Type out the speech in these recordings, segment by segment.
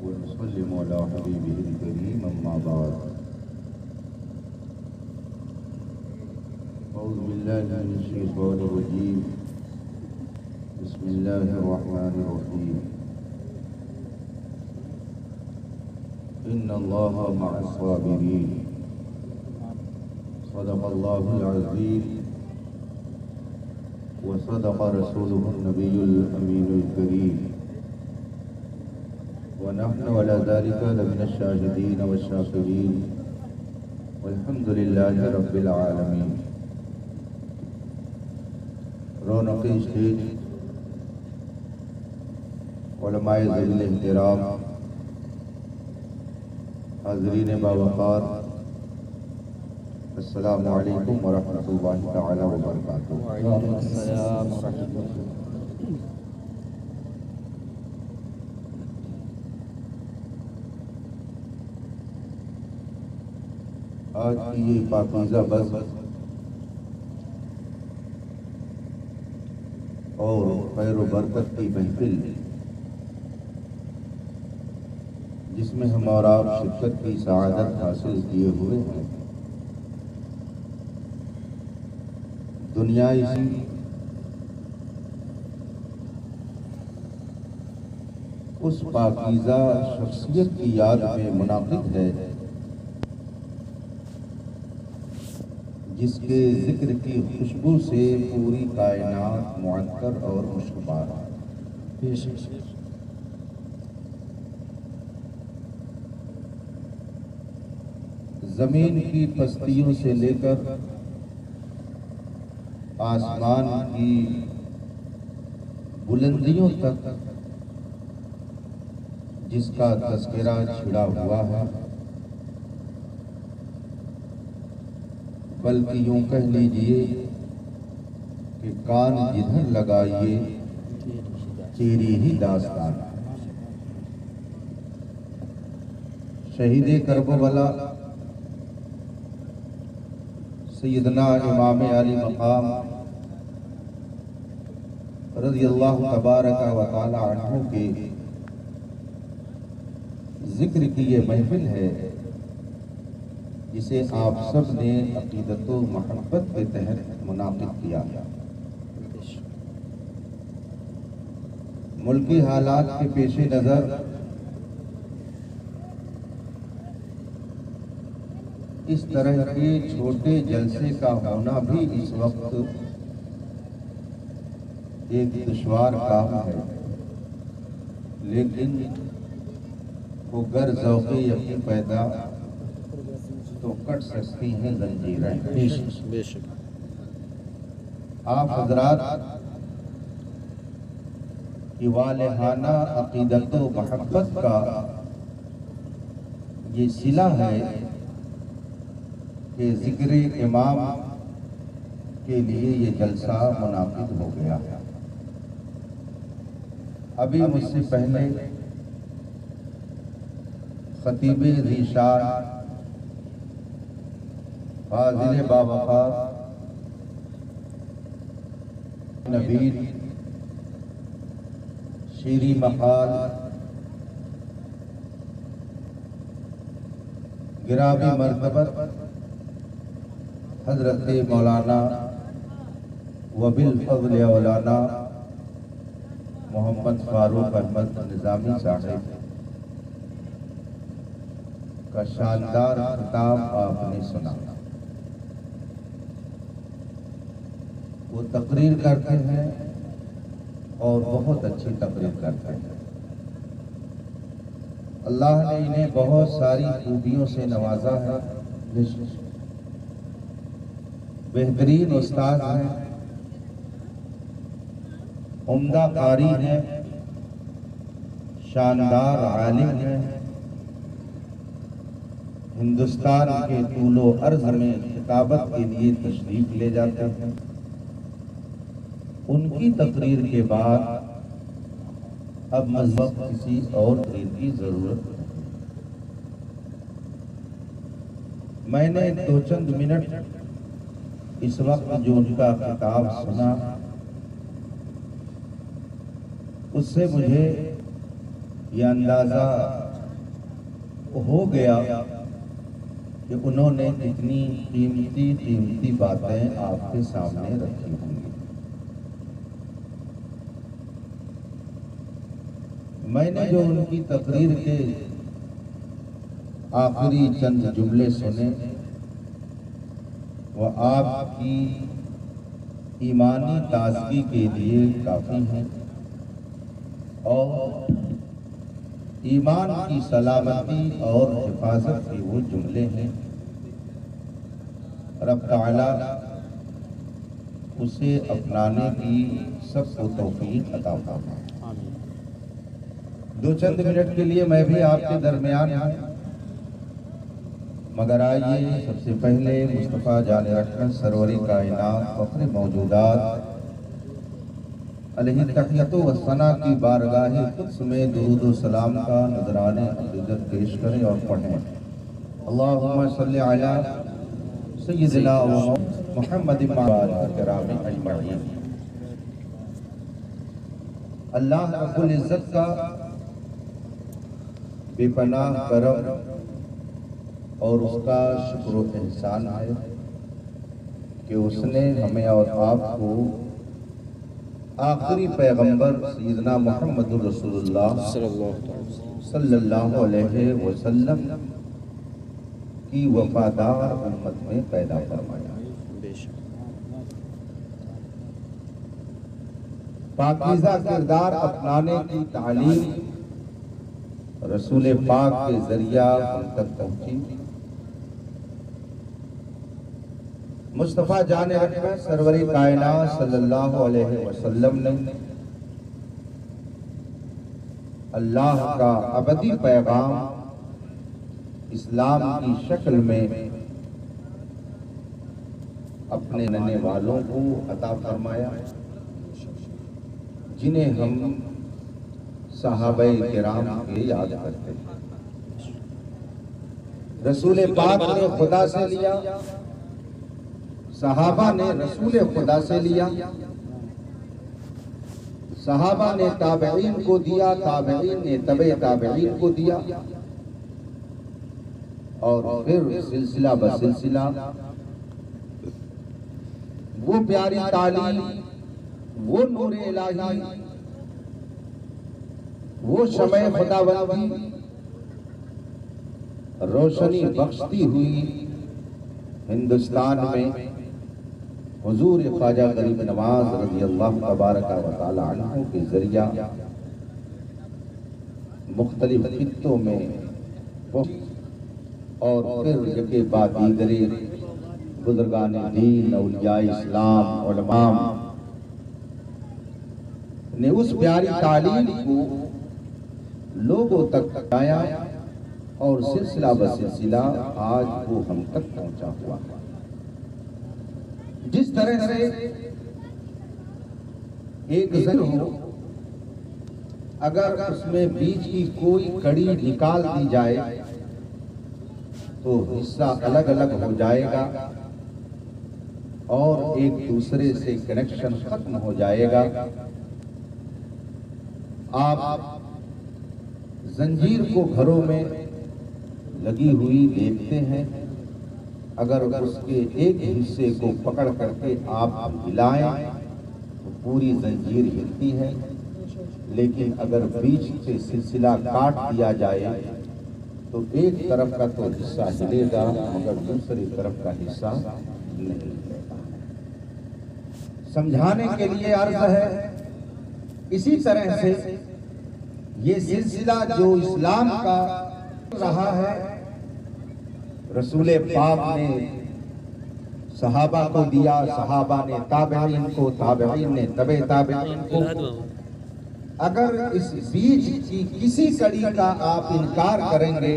ونسلم على حبيبه الكريم أما بعد. أعوذ بالله من الشيطان الرجيم. بسم الله الرحمن الرحيم. إن الله مع الصابرين. صدق الله العظيم وصدق رسوله النبي الأمين الكريم، ونحن على ذلك لمن الشاهدين والشاكرين، والحمد لله رب العالمين. رونق اسٹیج، علماء ذوی الاحترام، حاضرین باوقار، السلام علیکم ورحمۃ اللہ تعالی وبرکاتہ. وعلیکم السلام ورحمۃ اللہ. آج کی یہ پاکیزہ بزم اور خیر و برکت کی محفل، جس میں ہم اور آپ شرکت کی سعادت حاصل کیے ہوئے ہیں، دنیا اسی اس پاکیزہ شخصیت کی یاد میں منعقد ہے جس کے ذکر کی خوشبو سے پوری کائنات معطر اور خوشگوار ہے. زمین کی پستیوں سے لے کر آسمان کی بلندیوں تک جس کا تذکرہ چھڑا ہوا ہے، بلکہ یوں کہہ لیجئے کہ کان جدھر لگائیے تیری ہی داستان. شہید کربلا سیدنا امام علی مقام رضی اللہ تبارک و تعالی عنہ کے ذکر کی یہ محفل ہے جسے آپ سب نے عقیدت و محبت کے تحت منعقد کیا. ملکی حالات کے پیش نظر اس طرح کے چھوٹے جلسے کا ہونا بھی اس وقت ایک دشوار کام ہے، لیکن وہ گر ذوق یقین پیدا تو کٹ سکتی ہیں زنجیریں. بے شک. آپ حضرات کی والہانہ عقیدت و محبت کا یہ صلہ ہے کہ ذکر امام کے لیے یہ جلسہ منعقد ہو گیا. ابھی مجھ سے پہلے خطیب ذی شان فاضل باوقار نبیل شیریں مقال گرامی مرتبت حضرت مولانا وبالفضل اولانا محمد فاروق احمد نظامی صاحب کا شاندار خطاب آپ نے سنا. وہ تقریر کرتے ہیں اور بہت اچھی تقریر کرتے ہیں. اللہ نے انہیں بہت ساری خوبیوں سے نوازا ہے. بہترین استاد ہیں، عمدہ قاری ہیں، شاندار عالم ہیں. ہندوستان کے طول و عرض میں خطابت کے لیے تشریف لے جاتے ہیں. ان کی تقریر کے بعد اب مزید کسی اور تقریر کی ضرورت نہیں. میں نے دو چند منٹ اس وقت جو ان کا خطاب سنا، اس سے مجھے یہ اندازہ ہو گیا کہ انہوں نے اتنی قیمتی باتیں آپ کے سامنے رکھی ہوں گی. میں نے جو ان کی تقریر کے آخری چند جملے سنے وہ آپ کی ایمانی تازگی کے لیے کافی ہیں اور ایمان کی سلامتی اور حفاظت کے وہ جملے ہیں. رب تعالیٰ اسے اپنانے کی سب کو توفیق عطا فرمائے. دو چند منٹ کے لیے میں بھی آپ کے درمیان ہوں، مگر آئیے سب سے پہلے مصطفیٰ جان رحمت سرور کائنات فخر موجودات علیہ تحیت و ثنا کی بارگاہ قدس میں درود و سلام کا نذرانِ عقیدت پیش کریں اور پڑھیں. اللہم صلی علی سیدنا محمد کرام اجمعین. اللہ رب العزت کا بے پناہ کرم اور اس کا شکر و احسان ہے کہ اس نے ہمیں اور آپ کو آخری پیغمبر سیدنا محمد رسول اللہ صلی اللہ علیہ وسلم کی وفادار امت میں پیدا فرمایا. پاکیزہ کردار اپنانے کی تعلیم رسول پاک کے ذریعہ ہم تک پہنچی. مصطفیٰ جان رحمت سرور کائنات صلی اللہ علیہ وسلم نے اللہ کا ابدی پیغام اسلام کی شکل میں اپنے ننے والوں کو عطا فرمایا، جنہیں ہم صحابہ کرام کے یاد کرتے ہیں. رسول پاک نے خدا سے لیا، صحابہ نے رسول خدا سے لیا، صحابہ نے تابعین کو دیا، تابعین نے تبع تابعین کو دیا، اور پھر سلسلہ بسلسلہ وہ پیاری تعلیم، وہ نور الہی، وہ شمع خداوندی روشنی بخشتی ہوئی ہندوستان میں حضور خواجہ غریب نواز رضی اللہ تبارک و تعالی عنہ کے ذریعہ مختلف خطوں میں اور پھر یکے بعد دیگرے بزرگان دین، اولیاء اسلام، علماء نے اس پیاری تعلیم کو لوگوں تک پہنچایا اور سلسلہ بسلسلہ آج وہ ہم تک پہنچا ہوا ہے. جس طرح سے ایک زر ہو، اگر اس میں بیچ کی کوئی کڑی نکال دی جائے تو حصہ الگ الگ ہو جائے گا اور ایک دوسرے سے کنیکشن ختم ہو جائے گا. آپ زنجیر کو گھروں میں لگی ہوئی دیکھتے ہیں، اگر اس کے ایک حصے کو پکڑ کر کے آپ ہلائیں تو پوری زنجیر ہلتی ہے، لیکن اگر بیچ سے سلسلہ کاٹ دیا جائے تو ایک طرف کا تو حصہ ہلے گا مگر دوسری طرف کا حصہ نہیں ہلے گا. سمجھانے کے لیے عرض ہے، اسی طرح سے یہ سلسلہ جو اسلام کا رہا ہے، رسول پاک نے صحابہ کو دیا، صحابہ نے تابعین کو، تابعین نے تبع تابعین کو. اگر اس بیچ کی کسی کڑی کا آپ انکار کریں گے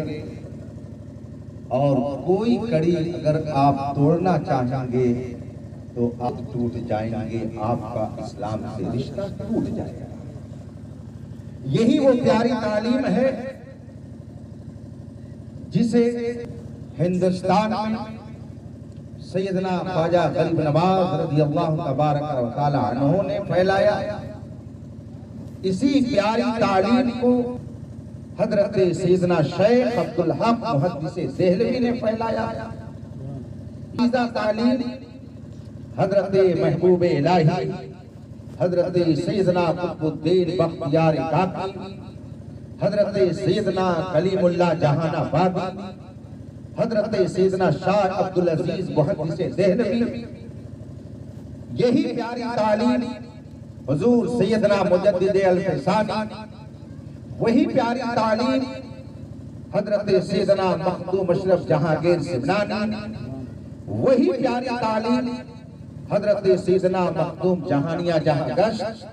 اور کوئی کڑی اگر آپ توڑنا چاہیں گے تو آپ ٹوٹ جائیں گے، آپ کا اسلام سے رشتہ ٹوٹ جائے گا. یہی وہ پیاری تعلیم ہے جسے ہندوستان میں سیدنا خواجہ غریب نواز رضی اللہ تبارک و تعالی عنہ نے پھیلایا. اسی پیاری تعلیم کو حضرت سیدنا شیخ عبدالحق محدث دہلوی نے پھیلایا، عقیدہ تعلیم حضرت محبوب الہی حضرت سیدنا قطب الدین بختیار کاکی، حضرت سیدنا کلیم اللہ جہان آبادی، حضرت سیدنا شاہ عبدالعزیز محدث دہلوی، یہی پیاری تعلیم حضور سیدنا مجدد الفسانی، وہی پیاری تعلیم حضرت سیدنا مخدوم اشرف جہانگیر سمنانی، وہی پیاری تعلیم حضرت سیدنا مخدوم جہانیہ جہانگشت،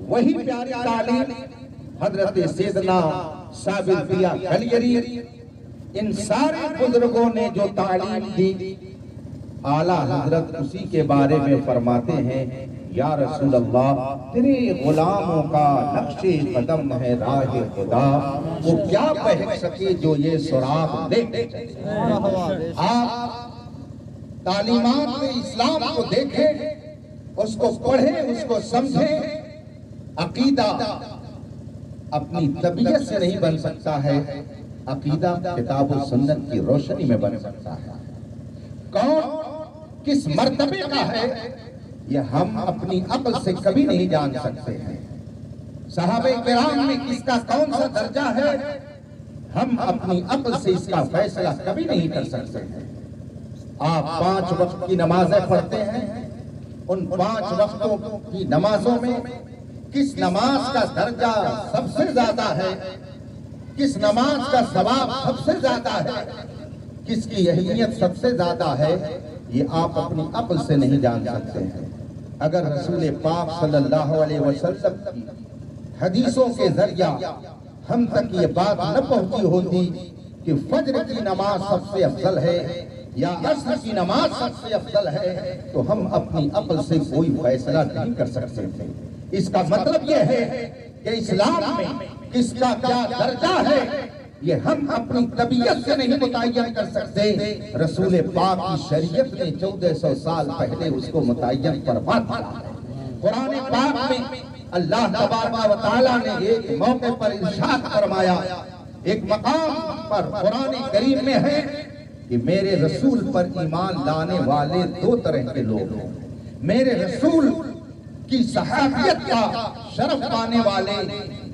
وہی پیاری تعلیم حضرت سیدنا صابر پیا کلیری۔ ان سارے بزرگوں نے جو تعلیم دی، اعلیٰ حضرت اسی کے بارے میں فرماتے ہیں، یا رسول اللہ تیرے غلاموں کا نقش قدم ہے راہ خدا، وہ کیا پہن سکے جو یہ سراغ لے۔ آپ تعلیمات اسلام کو دیکھیں، اس کو پڑھیں، اس کو سمجھیں۔ عقیدہ اپنی طبیعت سے نہیں بن سکتا ہے، عقیدہ کتاب و سنت کی روشنی میں بن سکتا ہے۔ کون کس مرتبے کا ہے یہ ہم اپنی عقل سے کبھی نہیں جان سکتے ہیں۔ صحابہ کرام میں کس کا کون سا درجہ ہے ہم اپنی عقل سے اس کا فیصلہ کبھی نہیں کر سکتے ہیں۔ آپ 5 وقت کی نمازیں پڑھتے ہیں، ان 5 وقتوں کی نمازوں میں کس نماز کا درجہ سب سے زیادہ ہے، کس نماز کا ثواب سب سے زیادہ ہے، کس کی اہمیت سب سے زیادہ ہے، یہ آپ اپنی عقل سے نہیں جان سکتے ہیں۔ اگر رسول پاک صلی اللہ علیہ وسلم کی حدیثوں کے ذریعہ ہم تک یہ بات نہ پہنچی ہوتی کہ فجر کی نماز سب سے افضل ہے یا عصر کی نماز سب سے افضل ہے، تو ہم اپنی عقل سے کوئی فیصلہ نہیں کر سکتے تھے۔ اس کا مطلب یہ ہے کہ اسلام میں کس کا کیا درجہ ہے یہ ہم اپنی طبیعت سے نہیں متعین کر سکتے۔ رسول پاک کی شریعت نے 1400 سال پہلے اس کو متعین فرما دیا۔ قرآن پاک میں اللہ تبارک و تعالیٰ نے ایک موقع پر ارشاد فرمایا، ایک مقام پر قرآن کریم میں ہے کہ میرے رسول پر ایمان لانے والے 2 طرح کے لوگ ہیں۔ میرے رسول کی صحابیت کا شرف پانے والے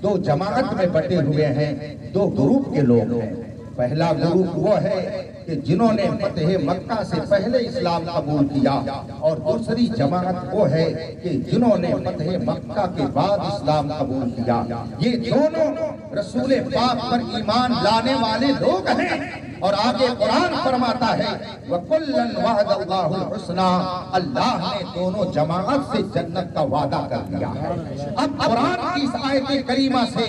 2 جماعت میں بٹے ہوئے ہیں، 2 گروپ کے لوگ ہیں۔ پہلا گروپ وہ ہے کہ جنہوں نے فتح مکہ سے پہلے اسلام قبول کیا، اور دوسری جماعت وہ ہے کہ جنہوں نے فتح مکہ کے بعد اسلام قبول کیا۔ یہ دونوں رسول پاک پر ایمان لانے والے لوگ ہیں، اور آگے قرآن فرماتا ہے وَكُلًّا وَعَدَ اللَّهُ الْحُسْنَى، اللہ نے دونوں جماعت سے جنت کا وعدہ کر دیا ہے۔ اب قرآن کی اس آیت کریمہ سے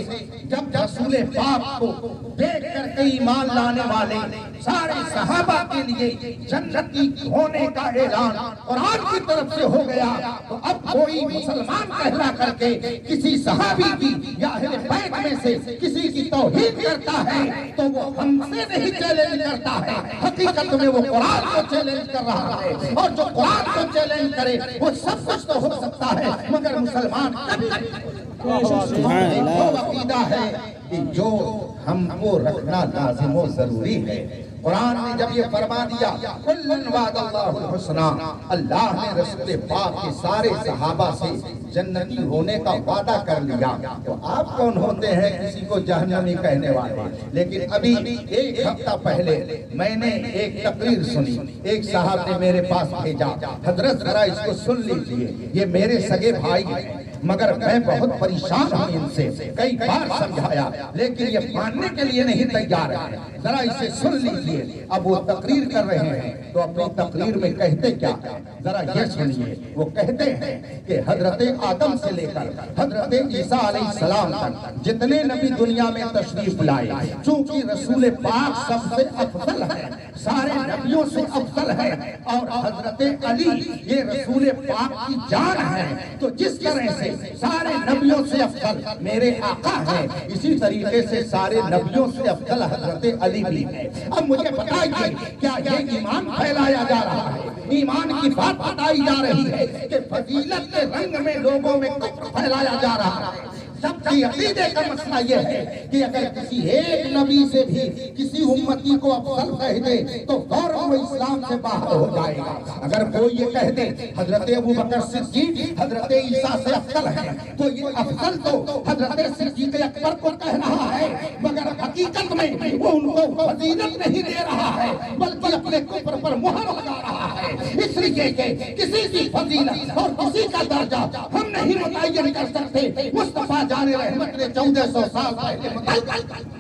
جب رسول پاک کو دیکھ کر کے ایمان لانے والے سارے صحابہ کے لیے جنتی ہونے کا اعلان قرآن کی طرف سے ہو گیا، تو اب کوئی مسلمان کہلا کر کے کسی صحابی کی یا اہل بیت میں سے کسی کی توہین کرتا ہے تو وہ ہم سے نہیں چیلنج کرتا ہے، حقیقت میں وہ قرآن کو چیلنج کر رہا ہے، اور جو قرآن کو چیلنج کرے وہ سب کچھ تو ہو سکتا ہے مگر مسلمان کبھی وہ عقیدہ ہے کہ جو ہم کو رکھنا لازم و ضروری ہے۔ قرآن نے جب یہ فرما دیا کُلًّا وعد اللہ الحسنى، اللہ نے رسول پاک کے سارے صحابہ سے جنتی ہونے کا وعدہ کر لیا، تو آپ کون ہوتے ہیں کسی کو جہنمی کہنے والے؟ لیکن ابھی 1 ہفتہ پہلے میں نے ایک تقریر سنی، ایک صاحب نے میرے پاس بھیجا، حضرت ذرا اس کو سن لیجئے، یہ میرے سگے بھائی ہیں مگر میں بہت پریشان ہوں ان سے، کئی بار سمجھایا لیکن یہ ماننے کے لیے نہیں تیار ہے، ذرا اسے سن لیجئے۔ اب وہ تقریر کر رہے ہیں تو اپنی تقریر میں کہتے کیا ہیں ذرا یہ سنیے۔ وہ کہتے ہیں کہ حضرت آدم سے لے کر حضرت عیسیٰ علیہ السلام تک جتنے نبی دنیا میں تشریف لائے، چونکہ رسول پاک سب سے افضل ہے، سارے نبیوں سے افضل ہے، اور حضرت علی یہ رسول پاک کی جان ہے، تو جس طرح سے سارے نبیوں سے افضل میرے آقا ہے، اسی طریقے سے سارے نبیوں سے افضل حضرت علی بھی ہے۔ اب مجھے بتائیے کیا یہ ایمان پھیلایا جا رہا ہے، ایمان کی بات بتائی جا رہی ہے کہ فضیلت کے رنگ میں لوگوں میں کفر پھیلایا جا رہا ہے؟ سب کے عقیدے کا مسئلہ یہ ہے کہ اگر کسی ایک نبی سے بھی کسی امتی کو افضل کہہ دے تو فوراً وہ اسلام سے باہر ہو جائے گا۔ اگر کوئی یہ کہہ دے حضرت ابوبکر صدیق حضرت عیسیٰ سے افضل ہے تو یہ افضل تو حضرت صدیق اکبر کو کہہ رہا ہے، مگر حقیقت میں وہ ان کو فضیلت نہیں دے رہا ہے بلکہ اپنے کفر پر مہر لگا رہا ہے۔ اس لیے کہ کسی کی فضیلت اور کسی کا درجہ ہم نہیں متعین کر سکتے، مصطفیٰ جان رحمت نے 1400 سال پہلے متعین۔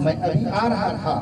میں ابھی آ رہا تھا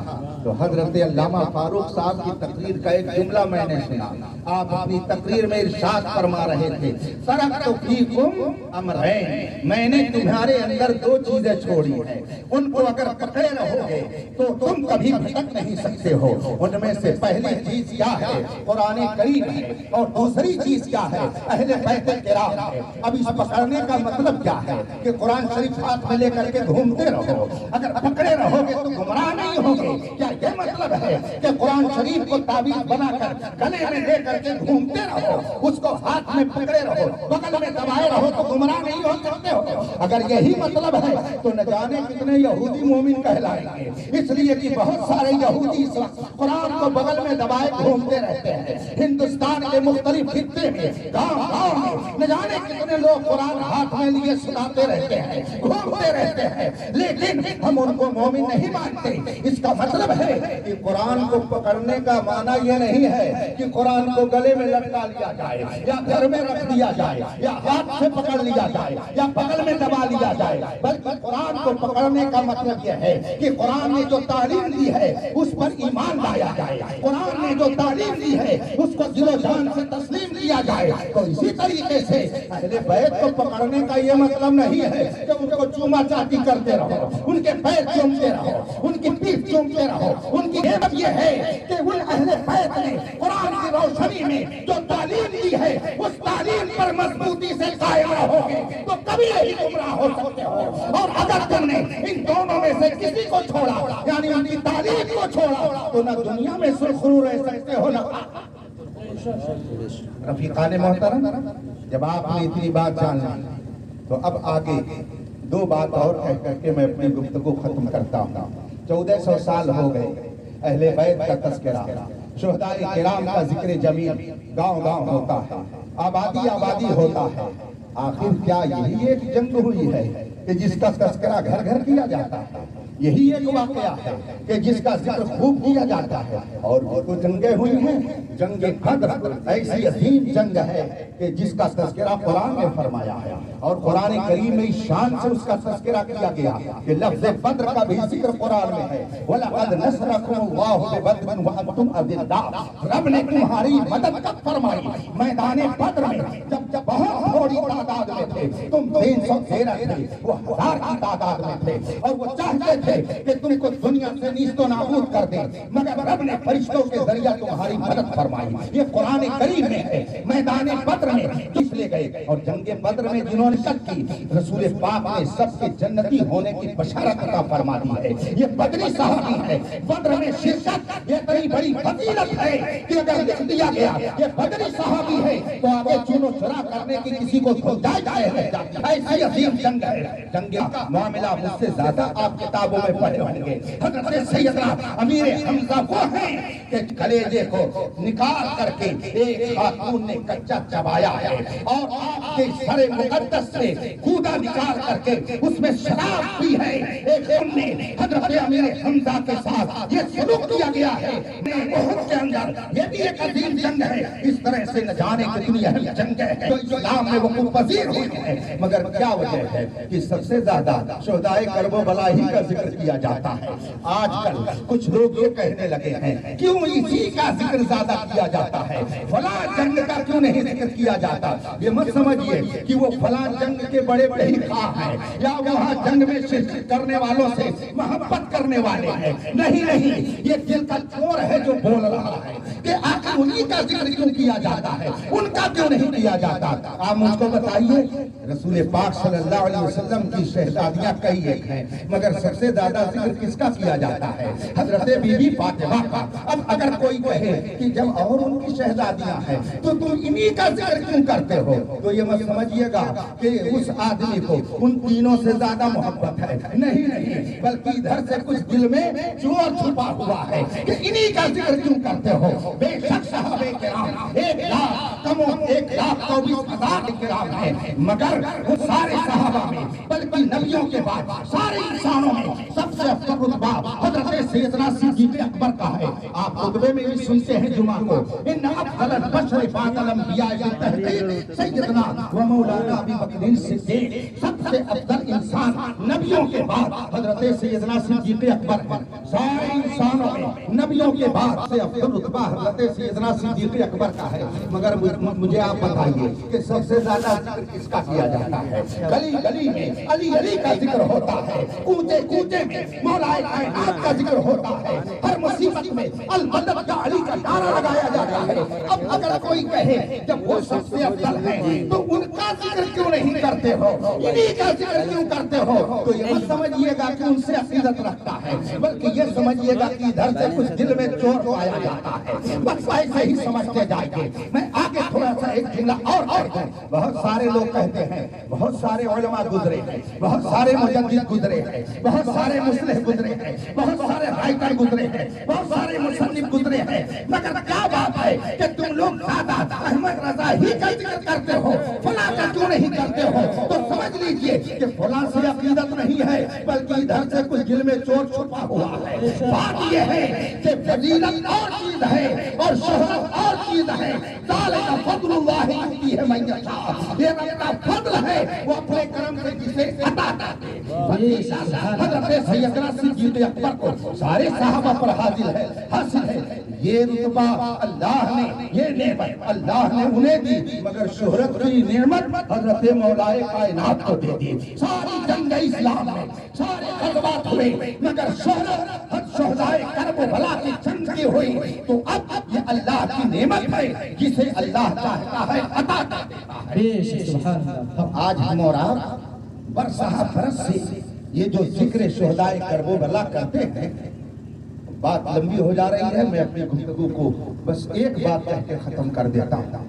تو حضرت علامہ فاروق صاحب کی تقریر کا ایک جملہ میں نے سنا۔ آپ اپنی تقریر میں ارشاد فرما رہے تھے، ترکت فیکم امرین، میں نے تمہارے اندر دو چیزیں چھوڑی ہیں، ان کو اگر پکڑے رہو گے تو تم کبھی بھٹک نہیں سکتے ہو۔ ان میں سے پہلی چیز کیا ہے؟ قرآن کریم ہے، اور دوسری چیز کیا ہے؟ اہل بیت کرام ہے۔ اب اس پکڑنے کا مطلب کیا ہے کہ قرآن شریف ہاتھ میں لے کر کے گھومتے رہو، اگر پکڑے رہو گے تو گمراہ نہیں ہوگے؟ کیا یہ مطلب ہے کہ قرآن شریف کو تعویذ بنا کر گلے میں لے کر کے گھومتے رہو، اس کو ہاتھ میں پکڑے رہو، بغل میں دبائے رہو تو گمراہ نہیں ہو سکتے ہو؟ اگر یہی مطلب ہے تو نہ جانے کتنے یہودی مومن کہلائیں گے، اس لیے کہ بہت سارے یہودی اس وقت قرآن کو بغل میں دبائے گھومتے رہتے ہیں۔ ہندوستان کے مختلف خطے میں گاؤں گاؤں میں نہ جانے کتنے لوگ قرآن ہاتھ میں لیے سناتے رہتے ہیں، گھومتے رہتے ہیں، لیکن ہم ان کو مومن نہیں مانتے۔ اس کا مطلب ہے کہ قرآن کو پکڑنے کا معنی یہ نہیں ہے کہ قرآن کو گلے میں لٹکا لیا جائے یا گھر میں رکھ دیا جائے یا ہاتھ سے پکڑ لیا جائے یا بغل میں دبا لیا جائے، بلکہ قرآن کو پکڑنے کا مطلب یہ ہے کہ قرآن نے جو تعلیم دی ہے اس پر ایمان لایا جائے، قرآن نے جو تعلیم دی ہے اس کو دل و جان سے تسلیم کیا جائے۔ تو اسی طریقے سے اہل بیت کو پکڑنے کا یہ مطلب نہیں ہے کہ ان کو چوما چاٹی کرتے رہو، ان کے پیر چومتے رہو، ان کی پیٹھ چومتے رہو۔ ان کی مطلب یہ ہے کہ ان اہل بیت نے قرآن کی روشنی میں جو تعلیم دی ہے اس تعلیم پر مضبوطی سے قائم رہو گے تو کبھی نہیں گمراہ ہو سکتے ہو۔ اور اگر تم نے ان دونوں میں سے کسی کو چھوڑا، یعنی ان کی تعلیم کو چھوڑا، تو نہ دنیا میں سرخرو رہ سکتے ہو نہ۔ رفیقان محترم، جب آپ نے اتنی بات جان لی تو اب آگے دو بات اور کہہ کر کے میں اپنی گفتگو ختم کرتا ہوں۔ 1400 سال ہو گئے، اہل بیت کا تذکرہ، شہدائے کرام کا ذکر جمیل گاؤں گاؤں ہوتا ہے، آبادی آبادی ہوتا ہے۔ آخر کیا یہی ایک جنگ ہوئی ہے کہ جس کا تذکرہ گھر گھر کیا جاتا ہے؟ یہی ایک واقعہ ہے کہ جس کا ذکر خوب کیا جاتا ہے؟ اور وہ جنگیں ہوئی ہیں، جنگ بدر ایسی عظیم جنگ ہے کہ جس کا تذکرہ قرآن نے فرمایا ہے، اور قرآن کریم میں شان سے اس کا تذکرہ کیا گیا کہ لفظ بدر کا بھی ذکر قرآن میں ہے۔ وَلَقَدْ نَصْرَكُمُ اللَّهُ بِبَدْرٍ وَأَنْتُمْ أَذِلَّةٌ، رب نے تمہاری مدد کب فرمائی؟ میدان بدر میں، جب بہت تھوڑی تعداد میں تھے، تم 313 تھے، وہ 1000 کی تعداد میں تھے، اور وہ چاہتے تھے کہ تم کو دنیا سے نیست و نابود کر دیں، مگر رب نے فرشتوں کے ذریعہ تمہاری مدد فرمائی۔ یہ قرآن کریم میں ہے۔ میدان بدر میں کس لے گئے، اور جنگ بدر میں جنہوں نے شرکت کی، رسول پاک نے سب کے جنتی ہونے کی بشارت عطا فرما دی ہے۔ یہ بدری صحابی ہے، بدر میں شرکت یہ اتنی بڑی فضیلت ہے کہ اگر لکھ دیا گیا یہ بدری صحابی ہے تو آگے چونو چرا کرنے کی کسی کو جائے ہے۔ ایسی عظیم جنگ ہے۔ جنگ کا معاملہ مجھ سے زیادہ آپ کتابوں میں پڑھے ہوں گے۔ حضرت سیدنا امیر حمزہ وہ ہیں کہ کلیجے کو نکال کر کے ایک خاتون نے کچا چبایا ہے، اور آپ کے سر مقدس سے کودا نکال کر کے اس میں شراب پی ہے۔ ایک نے حضرت امیر حمزہ کے ساتھ یہ سلوک کیا گیا ہے۔ احد کے اندر یہ بھی ایک عظیم جنگ ہے۔ اس طرح سے نہ جانے کتنی اہم جنگ ہے جو اسلام میں وقوع پذیر ہوئی ہے، مگر کیا وجہ ہے کہ سب سے زیادہ شہدائے کرب و بلا ہی کا ذکر کیا جاتا ہے۔ آج کل کچھ لوگ یہ کہنے لگے ہیں کیوں اسی کا ذکر زیادہ کیا جاتا ہے، فلاں جنگ کا کیوں نہیں ذکر کیا جاتا؟ یہ مت سمجھیے کہ وہ فلاں جنگ کے بڑے بڑے خواہ ہیں یا وہاں جنگ میں شرکت کرنے والوں والوں سے محبت کرنے والے ہیں. نہیں نہیں، یہ دل کا چور ہے جو بول رہا ہے کہ آخر انہی کا ذکر کیوں کیا جاتا ہے، ان کا کیوں نہیں کیا جاتا. آپ مجھ کو بتائیے، رسول پاک صلی اللہ علیہ وسلم کی شہزادیاں کئی ایک ہیں، مگر سب سے زیادہ ذکر کس کا کیا جاتا ہے؟ حضرت بی بی فاطمہ کا. اب اگر کوئی کہے کہ جب اور ان کی شہزادیاں ہیں تو تم انہی کا ذکر کیوں کرتے ہو، تو یہ مت سمجھیے گا کہ اس آدمی کو ان تینوں سے زیادہ محبت ہے. نہیں نہیں، بلکہ ادھر سے کچھ دل میں چور چھپا ہوا ہے کہ انہی کا ذکر کیوں کرتے ہو. بے شک صحابہ کرام 1,24,000 کرام ہیں، مگر وہ سارے صحابہ میں بلکہ نبیوں کے بعد سارے انسانوں میں سب سے افضل رتبہ حضرت سیدنا صدیق اکبر کا ہے. آپ خطبے میں بھی سنتے ہیں جمعہ کو، ان افضل البشر بعد الانبیاء بالتحقیق سیدنا و مولانا ابی بکر صدیق. سب سے افضل انسان نبیوں کے بعد حضرت سیدنا صدیق اکبر ہے. سارے انسانوں میں نبیوں کے بعد سے افضل رتبہ حضرت سیدنا صدیق اکبر کا ہے. مگر مجھے آپ بتائیے کہ سب سے زیادہ ذکر کس کا کیا جاتا ہے؟ گلی گلی میں علی علی کا ذکر ہوتا ہے، کوچے کوچے میں مولا کائنات کا ذکر ہوتا ہے، ہر مصیبت میں المدد کا علی کا نعرہ لگایا جاتا ہے. اب اگر کوئی کہے جب وہ سب سے افضل ہے تو ان کا ذکر کیوں نہیں کرتے ہو، انہی کا ذکر کیوں کرتے ہو، تو یہ مت سمجھیے گا کہ ان سے عقیدت رکھتا ہے، بلکہ یہ سمجھیے گا کہ ادھر سے کچھ دل میں چور پایا جاتا ہے. بس ایسے ہی سمجھتے جائیے. میں آگے تھوڑا سا ایک جملہ اور کہتا ہوں. بہت سارے لوگ کہتے ہیں، بہت سارے علماء گزرے ہیں، بہت سارے مجدد گزرے ہیں، بہت سارے مصلح گزرے ہیں، بہت سارے رائٹر گزرے ہیں، بہت سارے مصنف گزرے ہیں، مگر کیا بات ہے کہ تم لوگ زیادہ احمد رضا ہی کا ذکر کرتے ہو، فلاں کا کیوں نہیں کرتے ہو؟ تو سمجھ لیجئے کہ فلاں سے عقیدت نہیں ہے، بلکہ ادھر سے کچھ دل میں چور چھپا ہوا ہے. بات یہ ہے کہ فضیلت اور چیز ہے اور شہرت اور چیز ہے. ذالک فضل اللہ یؤتیہ من یشاء. یہ رب کا فضل ہے، وہ اپنے کرم سے جسے عطا کرتے. حضرت سیدنا صدیق اکبر کو سارے صحابہ پر حاصل ہے. یہ رتبہ اللہ نے، یہ نعمت اللہ نے انہیں دی، مگر شہرت کی نعمت حضرت مولا کائنات کو دے دی. ساری جنگ اسلام میں سارے غزوات ہوئے، مگر شہرت شہدائے کرب و بلا کی جنگ کی ہوئی. تو اب یہ اللہ کی نعمت ہے جسے اللہ چاہتا ہے عطا کر دیتا ہے. آج ہم اور آپ برسہ برس سے یہ جو ذکر شہدائے کرب و بلا کرتے ہیں، بات لمبی ہو جا رہی ہے. میں اپنی گفتگو کو بس ایک بات کہہ کے ختم کر دیتا ہوں.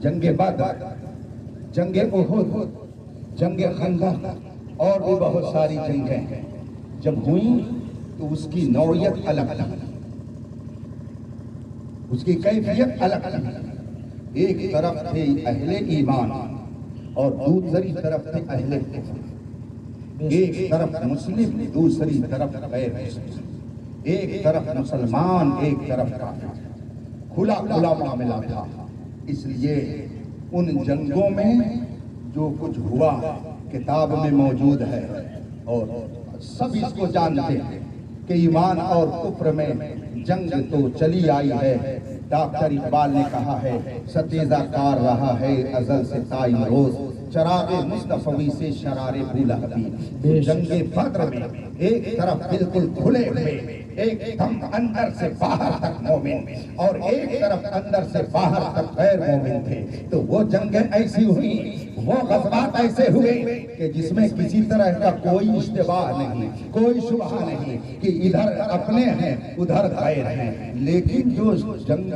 جنگ بدر، جنگ احد، جنگ خندق اور بھی بہت ساری جنگیں جب ہوئیں تو اس کی نوعیت الگ الگ، اس کی کیفیت الگ الگ. ایک طرف تھے اہل ایمان اور دوسری طرف تھے اہل کفر. ایک طرف مسلم، دوسری طرف غیر مسلم. ایک طرف مسلمان، ایک طرف کافر. کھلا کھلا معاملہ تھا. اس لیے ان جنگوں میں جو کچھ ہوا کتاب میں موجود ہے اور سب اس کو جانتے ہیں کہ ایمان اور کفر میں جنگ تو چلی آئی ہے. ڈاکٹر اقبال نے کہا ہے، ستیزہ کار رہا ہے ازل سے تائم روز، چراغ مصطفی سے شرار بھولا حبیب. جنگ بدر میں ایک طرف بالکل کھلے ہوئے، ایک دم اندر سے باہر تک مومن اور ایک طرف اندر سے باہر تک غیر مومن تھے. تو وہ جنگیں ایسی ہوئی، وہ غزوات ایسے ہوئے کہ جس میں کسی طرح کا کوئی اشتباہ نہیں، کوئی شبہ نہیں کہ ادھر اپنے ہیں ادھر غیر ہیں. لیکن جو جنگ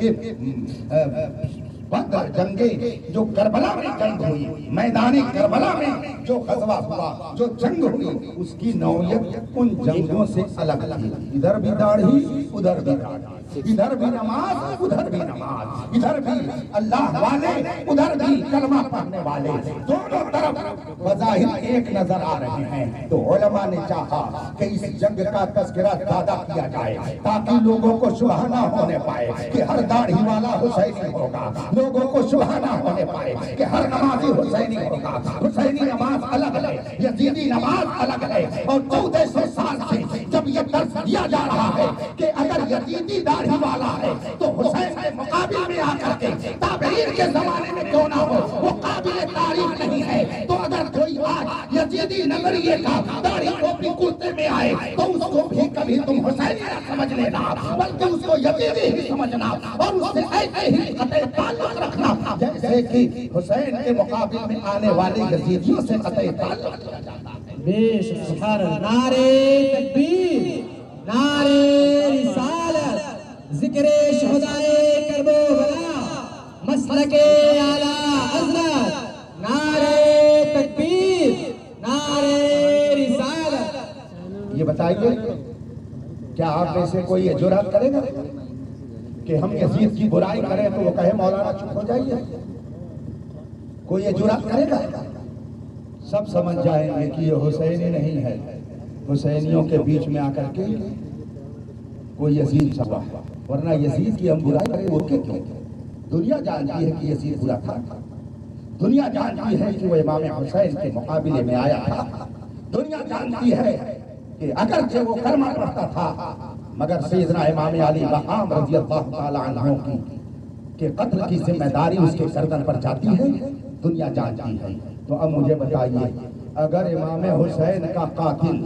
بدر، جنگیں جو کربلا میں جنگ ہوئی، میدان کربلا میں جو غزوہ ہوا، جو جنگ ہوئی، اس کی نوعیت ان جنگوں سے الگ تھی. ادھر بھی داڑھی ادھر بھی داڑھی، ادھر بھی نماز ادھر بھی نماز، ادھر بھی اللہ والے ادھر بھی کلمہ پڑھنے والے، دونوں طرف بظاہر ایک نظر آ رہے ہیں. تو علماء نے چاہا کہ اس جنگ کا تذکرہ زیادہ کیا جائے تاکہ لوگوں کو شبہ نہ ہونے پائے کہ ہر داڑھی والا حسینی ہوگا، لوگوں کو شبہ نہ ہونے پائے کہ ہر نمازی حسینی ہوگا. حسینی نماز الگ ہے، یزیدی نماز الگ ہے. اور 1400 سال سے جب یہ درس دیا جا رہا ہے کہ اگر یزیدی داڑھی والا ہے تو حسین کے مقابل میں آ کر کے تابعین کے زمانے میں کیوں نہ ہو، وہ قابل تاریخ نہیں ہے. تو اگر کوئی آج یزیدی نظریے کا داڑھی ٹوپی کرتے میں آئے تو اس کو بھی کبھی تم حسینی نہ سمجھ لینا بلکہ اس کو یزیدی ہی سمجھنا اور اس سے ایسے ہی قطع تعلق رکھنا جیسے کہ حسین کے مقابل میں آنے والے یزیدیوں سے قطع تعلق کیا جاتا ہے. بے شک سبحان اللہ. نعرے تکبیر، نعرے رسالت، ذکر شہدائے کربلا، مسلک اعلیٰ حضرت. نعرے تکبیر، نعرے رسالت. یہ بتائیے کیا آپ میں سے کوئی یہ جرات کرے گا کہ ہم یزید کی برائی کریں تو وہ کہے مولانا چپ ہو جائیے؟ کوئی یہ جرات کرے گا؟ سب سمجھ جائیں گے کہ یہ حسینی نہیں ہے. حسینیوں کے بیچ میں آ کر کے کوئی یزید سوا، ورنہ یزید کی ہم برائی کریں وہ کیوں؟ دنیا جانتی ہے کہ یزید برا تھا. دنیا جانتی ہے کہ وہ امام حسین کے مقابلے میں آیا تھا. دنیا جانتی ہے کہ اگرچہ وہ کلمہ پڑھتا تھا مگر سیدنا امام علی مقام رضی اللہ تعالی عنہ کے قتل کی ذمہ داری اس کے گردن پر جاتی ہے. دنیا جانتی ہے. تو اب مجھے بتائیے اگر امام حسین کا قاتل،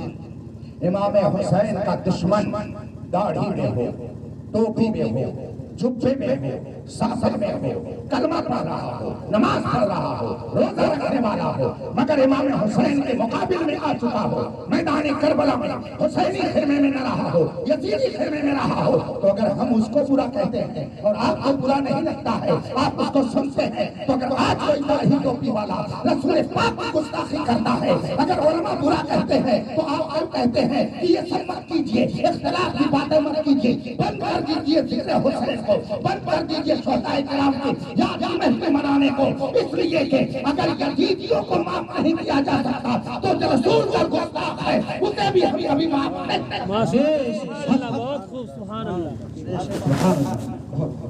امام حسین کا دشمن داڑھی میں ہو، ٹوپی میں ہو، جبے میں ہو، ساتھ میں ہو، کلمہ پڑھ رہا ہو، نماز پڑھ رہا ہو، روزہ رکھنے والا ہو، مگر امام حسین کے مقابل میں آ چکا ہو، میدان کربلا میں حسینی خیمے میں نہ رہا ہو، یزیدی خیمے میں رہا ہو، تو اگر ہم اس کو برا کہتے ہیں اور آپ کو برا نہیں لگتا ہے، آپ اس کو سنتے ہیں، تو اگر آج کوئی داڑھی ٹوپی والا رسول پاک کی گستاخی کرتا ہے، اگر علماء برا کہتے ہیں تو آپ کہتے ہیں کہ یہ سب مت کیجیے، اختلاف کی باتیں مت کیجیے، بند کر دیجیے ذکر حسین کو، بند کر دیجیے شہدائے کرام کی یاد محفل منانے کو. اس لیے کہ اگر یزیدیوں کو معاف نہیں کیا جا سکتا تو جو رسول کا گستاخ ہے اسے بھی ہم کبھی معاف نہیں کریں. بہت خوب سبحان اللہ.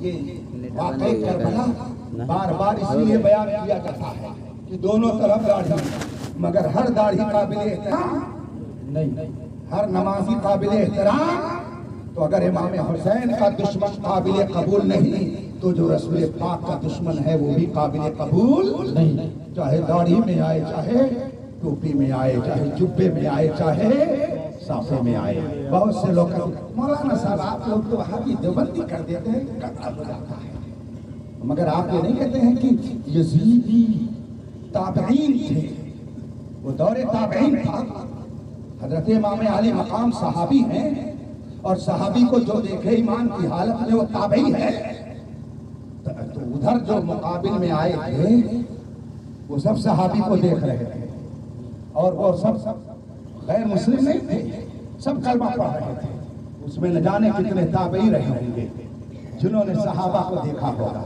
یہ واقعی کربلا بار بار اسی لیے بیان کیا جاتا ہے کہ دونوں طرف داڑھی، مگر ہر داڑھی قابل احترام نہیں، ہر نمازی قابل احترام. تو اگر امام حسین کا دشمن قابل قبول نہیں تو جو رسول پاک کا دشمن ہے وہ بھی قابل قبول نہیں. چاہے داڑھی میں آئے، چاہے ٹوپی میں آئے، چاہے جبے میں آئے، چاہے صافے میں آئے. بہت سے لوگ کہتے ہیں مولانا صاحب آپ لوگ تو وہابی دیوبندی کر دیتے ہیں، کتنا ہو جاتا ہے. مگر آپ یہ نہیں کہتے ہیں کہ یزیدی تابعین تھے، وہ دور تابعین تھا. حضرت امام علی مقام صحابی ہیں اور صحابی کو جو دیکھے ایمان کی حالت میں وہ تابعی ہے. تو ادھر جو مقابل میں آئے تھے وہ سب صحابی کو دیکھ رہے تھے اور وہ سب غیر مسلم نہیں تھے، سب کلمہ پڑھ رہے تھے. اس میں نہ جانے کتنے تابعی رہے ہوں گے جنہوں نے صحابہ کو دیکھا ہوگا،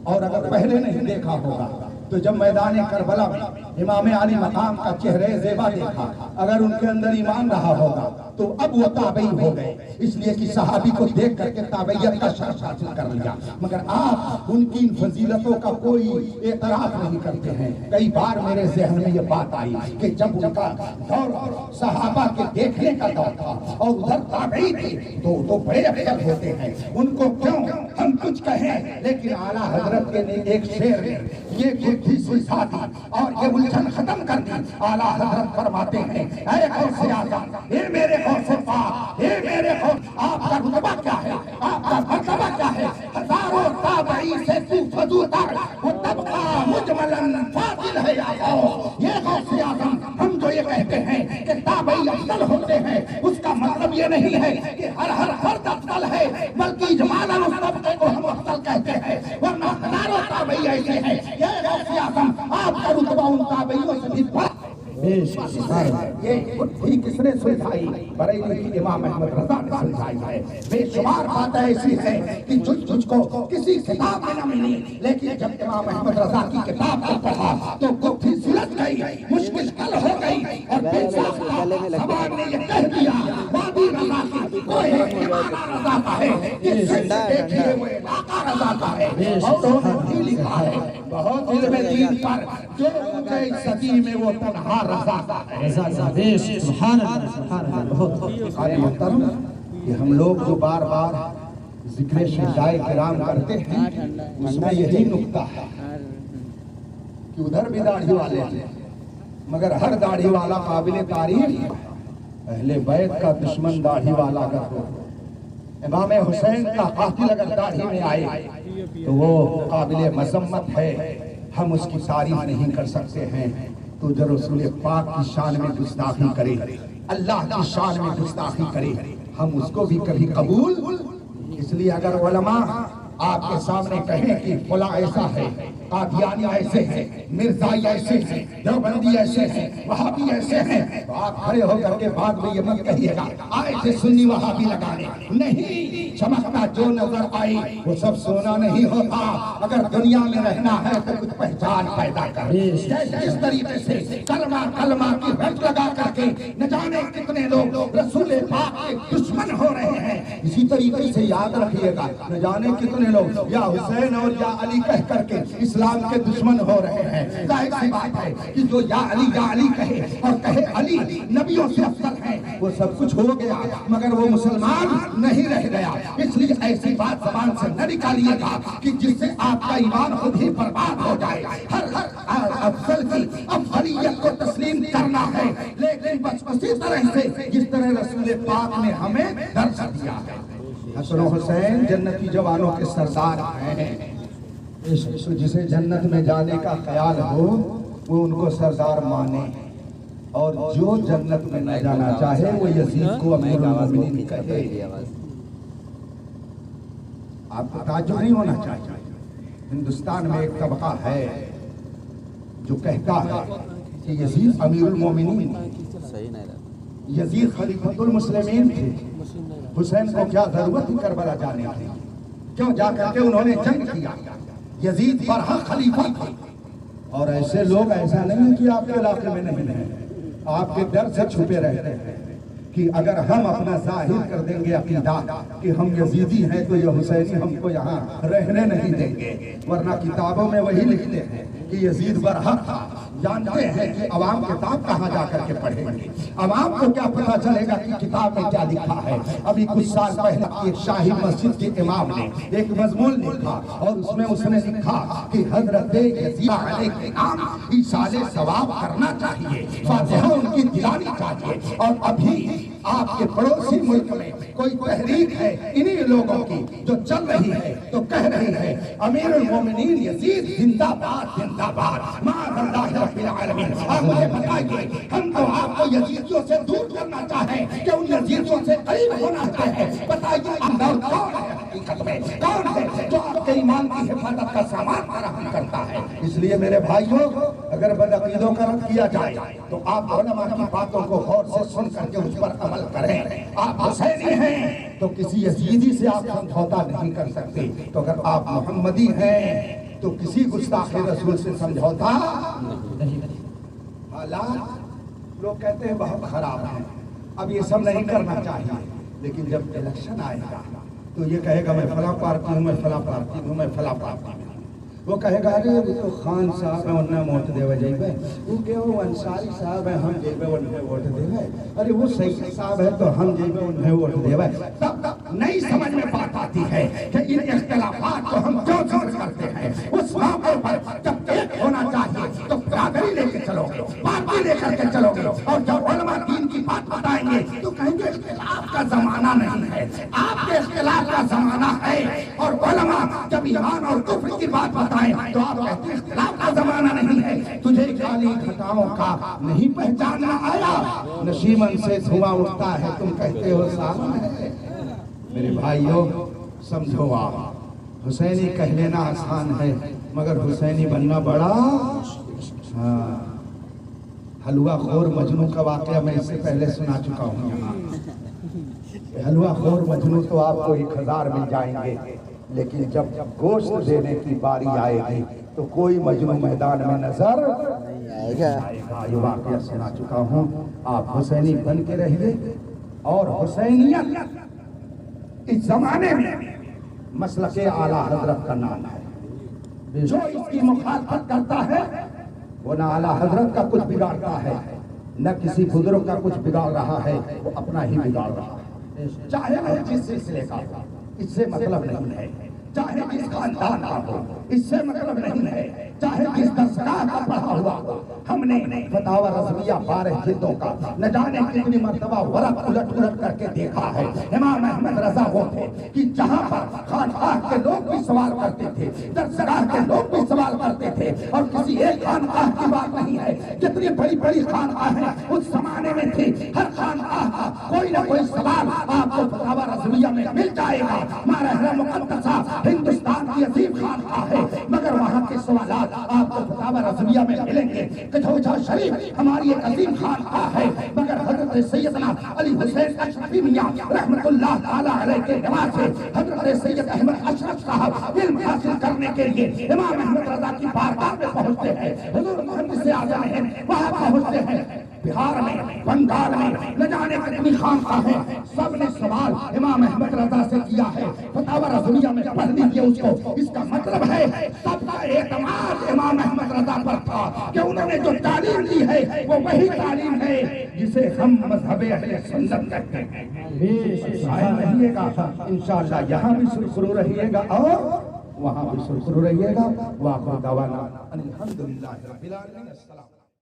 اور اگر پہلے نہیں دیکھا ہوگا تو جب میدان کربلا میں امام علی مقام کا چہرے زیبا دیکھا، اگر ان کے اندر ایمان رہا ہوگا تو اب وہ تابعی ہو گئے، اس لیے کہ صحابی کو دیکھ کر کے تابعیت کا شرف حاصل کر لیا. مگر آپ ان کی فضیلتوں کا کوئی اعتراف نہیں کرتے ہیں. کئی بار میرے ذہن میں یہ بات آئی کہ جب ان کا دور صحابہ کے دیکھنے کا دور تھا اور ادھر تابعی تھے تو بڑے افضل ہوتے ہیں، ان کو کیوں ہم کچھ کہیں. لیکن اعلیٰ حضرت کے نے ایک شعر میں یہ گدھی سلجھا دی اور یہ الجھن ختم کر دی. اعلیٰ حضرت فرماتے ہیں اے غوث اعظم، اے میرے غوث پاک، اے میرے غوث، آپ کا رتبہ کیا ہے، آپ کا مرتبہ کیا ہے؟ ہزاروں تابعی سے تو فضوتر وہ طبقہ مجملاً فاضل ہے یا غوث. یہ غوث اعظم ہم جو یہ کہتے ہیں کہ تابعی افضل ہوتے ہیں، اس کا مطلب یہ نہیں ہے کہ ہر فرد افضل ہے، بلکہ اجمالاً اس طبقے کو ہم افضل کہتے ہیں. ورنہ ہزاروں تابعی ایسے ہیں. یہ غوث اعظم آپ کا رتبہ ان تابعیوں سے بھی بڑا. یہ گدھی کس نے سلجھائی؟ بریلی کی امام احمد رضا نے سلجھائی ہے. بے شمار باتیں ایسی ہیں کہ جج کو کسی کتاب میں نہ ملی، لیکن جب امام احمد رضا کی کتاب کو پڑھا تو گدھی سلجھ گئی، مشکل حل ہو گئی. اور بے ساختہ زبان نے یہ کہہ دیا وادی رضا کی کوئی امام رضا کا ہے، یہ سلسلے دیکھیے وہ علاقہ رضا کا ہے. اور انہوں نے لکھا ہے بہت علم دین پر جو گئی صدی میں وہ تنہا رضا کا ہے. سبحان اللہ سبحان اللہ. بہت محترم کہ ہم لوگ جو بار بار ذکر شہدائے کرام کرتے ہیں اس میں یہی نکتہ ہے کہ ادھر بھی داڑھی والے تھے، مگر ہر داڑھی والا قابل تعریف اہل بیت کا دشمن داڑھی والا اگر ہو، امام حسین کا قاتل اگر داڑھی میں آئے تو وہ قابل مذمت ہے، ہم اس کی تعریف نہیں کر سکتے ہیں۔ تو جو رسول پاک کی شان میں گستاخی کرے، اللہ کی شان میں گستاخی کرے، ہم اس کو بھی کبھی قبول۔ اس لیے اگر علماء آپ کے سامنے کہیں کہ فلاں ایسا ہے، قادیانی ایسے ہیں، مرزائی ایسے ہیں، دیوبندی ایسے ہیں، وہابی ایسے ہیں، تو آپ کھڑے ہو کر کے بعد میں یہ مت کہیے گا آئے تھے سنی وہابی لگانے۔ نہیں، چمکتا جو نظر آئی وہ سب سونا نہیں ہوتا۔ اگر دنیا میں رہنا ہے تو کچھ پہچان پیدا کر، جس طریقے سے کلمہ کی رٹ لگا کر کے نہ جانے کتنے لوگ رسول پاک کے دشمن ہو رہے ہیں، اسی طریقے سے یاد رکھیے گا نہ جانے کتنے لوگ یا حسین اور یا علی کہہ کر کے اسلام کے دشمن ہو رہے ہیں۔ ظاہر سی بات ہے کہ جو یا علی کہے اور کہے علی نبیوں سے افضل ہے، وہ سب کچھ ہو گیا مگر وہ مسلمان نہیں رہ گیا۔ اس لیے ایسی بات زبان سے نہ نکالیے گا کہ جس سے آپ کا ایمان خود ہی برباد ہو جائے۔ ہر افضل کی افضلیت کو تسلیم کرنا ہے، لیکن بس اسی طرح سے جس طرح رسول پاک نے ہمیں درس دیا ہے۔ حسن و حسین جنتی جوانوں کے سردار ہیں، جسے جنت میں جانے کا خیال ہو وہ ان کو سردار مانے، اور جو جنت میں نہ جانا چاہے وہ یزید کو امیر المومنین کہے۔ آپ کو تعجب نہیں ہونا چاہیے، ہندوستان میں ایک طبقہ ہے جو کہتا ہے کہ یزید امیر المومنین، یزید خلیفۃ المسلمین تھے، حسین کو کیا ضرورت تھی کربلا جانے کی؟ کیوں جا کر کے انہوں نے جنگ کیا؟ یزید برحق خلیفہ تھے۔ اور ایسے لوگ ایسا نہیں کہ آپ کے علاقے میں نہیں ہیں، آپ کے ڈر سے چھپے رہتے ہیں کہ اگر ہم اپنا ظاہر کر دیں گے عقیدہ کہ ہم یزیدی ہیں تو یہ حسینی ہم کو یہاں رہنے نہیں دیں گے، ورنہ کتابوں میں وہی لکھتے ہیں کہ یزید برحق تھا۔ جانتے ہیں کہ عوام کتاب کہاں جا کر کے پڑھیں گے؟ عوام کو کیا پتا چلے گا کہ کتاب میں کیا لکھا ہے؟ ابھی کچھ سال پہلے ایک شاہی مسجد کے امام نے ایک مضمون لکھا اور اس میں اس نے لکھا کہ حضرت یزید علیہ السلام ایصال ثواب کرنا چاہیے، فاتحہ ان کی دلانی چاہیے۔ اور ابھی آپ کے پڑوسی ملک میں کوئی تحریک ہے انہی لوگوں کی جو چل رہی ہے، تو کہہ رہی ہے امیر المومنین یزید زندہ باد زندہ باد معاذ اللہ رب العالمین۔ آپ مجھے بتائیے، ہم تو آپ کو یزیدیوں سے دور کرنا چاہیں کہ ان یزیدیوں سے قریب ہونا چاہیں؟ بتائیے اندر کون ہے حقیقت میں، کون ہے جو آپ کے ایمان کی حفاظت کا سامان فراہم کرتا ہے؟ اس لیے میرے بھائیوں، اگر بدعقیدوں کا رد کیا جائے تو آپ علماء کی باتوں کو غور سے سن کر کے اس پر عمل کریں۔ آپ حسینی ہیں تو کسی یزیدی سے آپ سمجھوتا نہیں کر سکتے، تو اگر آپ محمدی ہیں تو کسی گستاخ رسول سے سمجھوتا نہیں۔ حالات لوگ کہتے ہیں بہت خراب ہیں، اب یہ سب نہیں کرنا چاہیے، لیکن جب الیکشن آئے گا تو یہ کہے گا میں فلاں پارٹی ہوں، میں فلاں پارٹی ہوں، میں فلاں پارٹی ہوں۔ وہ کہے گا ارے وہ تو خان صاحب ہیں انہیں ووٹ دے جائے، وہ کہ وہ انصاری صاحب ہیں ہم جائے انہیں ووٹ دے، ارے وہ سید صاحب ہے تو ہم جائے انہیں ووٹ دے۔ تب نئی سمجھ میں بات آتی ہے کہ ان اختلافات کو ہم کیوں ذکر کرتے ہیں۔ اس موقع پر جب ایک ہونا چاہیے تو برادری لے کے چلو گے، پارٹی لے کر کے چلو گے، اور جب علماء دین کی بات بتائیں گے تو کہیں گے اختلاف کا زمانہ نہیں ہے۔ آپ کے اختلاف کا زمانہ ہے، اور علماء جب ایمان اور کفر کی بات بتائیں تو آپ کہتے ہیں اختلاف کا زمانہ نہیں ہے۔ تجھے کالی گھٹاؤں کا نہیں پہچاننا آیا، نشیمن سے دھواں اٹھتا ہے تم کہتے ہو صاحب ہے۔ میرے بھائیوں سمجھو، آپ حسینی کہہ لینا آسان ہے مگر حسینی بننا بڑا۔ حلوہ خور مجنو کا واقعہ میں اس سے پہلے سنا چکا ہوں یہاں۔ حلوہ خور مجنو تو آپ کو 1000 مل جائیں گے، لیکن جب گوشت دینے کی باری آئے گی تو کوئی مجنو میدان میں نظر نہیں آئے گا۔ یہ واقعہ سنا چکا ہوں۔ آپ حسینی بن کے رہیے، اور حسینیت اس زمانے میں مسلک اعلیٰ حضرت کا نام ہے۔ جو اس کی مخالفت کرتا ہے وہ نہ اعلیٰ حضرت کا کچھ بگاڑتا ہے، نہ کسی بزرگ کا کچھ بگاڑ رہا ہے، وہ اپنا ہی بگاڑ رہا ہے۔ چاہے وہ جس سلسلے کا اس سے مطلب نہیں ہے، چاہے جس خاندان کا ہو اس سے مطلب نہیں ہے، چاہے جس دستگاہ کا پڑھا ہوا ہو. ہم نے فتاوی رضویہ 12 جلدوں کا نہ جانے کتنی مرتبہ ورق الٹ الٹ کر کے دیکھا ہے. امام احمد رضا وہ تھے کہ جہاں پر خانقاہ کے لوگ بھی سوال کرتے تھے, درسگاہ کے لوگ بھی سوال کرتے تھے, اور کسی ایک خانقاہ کی بات نہیں ہے, جتنی بڑی بڑی خانقاہیں اس زمانے میں تھی, ہر خانقاہ کا کوئی نہ کوئی سوال آپ کو فتاوی رضویہ میں مل جائے گا. مارحلہ مقدسہ ہندوستان کی عظیم خانقاہ ہے, مگر وہاں کے سوالات آپ کو فتاوی رضویہ میں ملیں گے. کچھوچا شریف ہماری ایک عظیم خانقاہ ہے, مگر حضرت سیدنا علی حسین اشرفی میاں رحمت اللہ تعالیٰ علیہ کے نواز سے حضرت سید احمد اشرف صاحب علم حاصل کرنے کے لیے امام احمد رضا کی بارگاہ میں پہنچتے ہیں. حضور محمد سے اعظم ہیں وہاں پہنچتے ہیں. بہار میں, بنگال میں, نہ جانے کتنی خانقاہیں, سب نے سوال امام احمد رضا سے کیا ہے. فتاوی رضویہ میں پڑھ لیجیے اس کو. اس کا مطلب ہے سب کا اعتماد امام احمد رضا پر تھا کہ انہوں نے جو تعلیم دی ہے وہ وہی تعلیم ہے جسے ہم مذہب اہل سنت کہتے ہیں. شاید رہیے گا انشاءاللہ, یہاں بھی سرخرو رہیے گا اور وہاں بھی سرخرو رہیے گا. وآخر دعوانا الحمدللہ رب العالمین. السلام.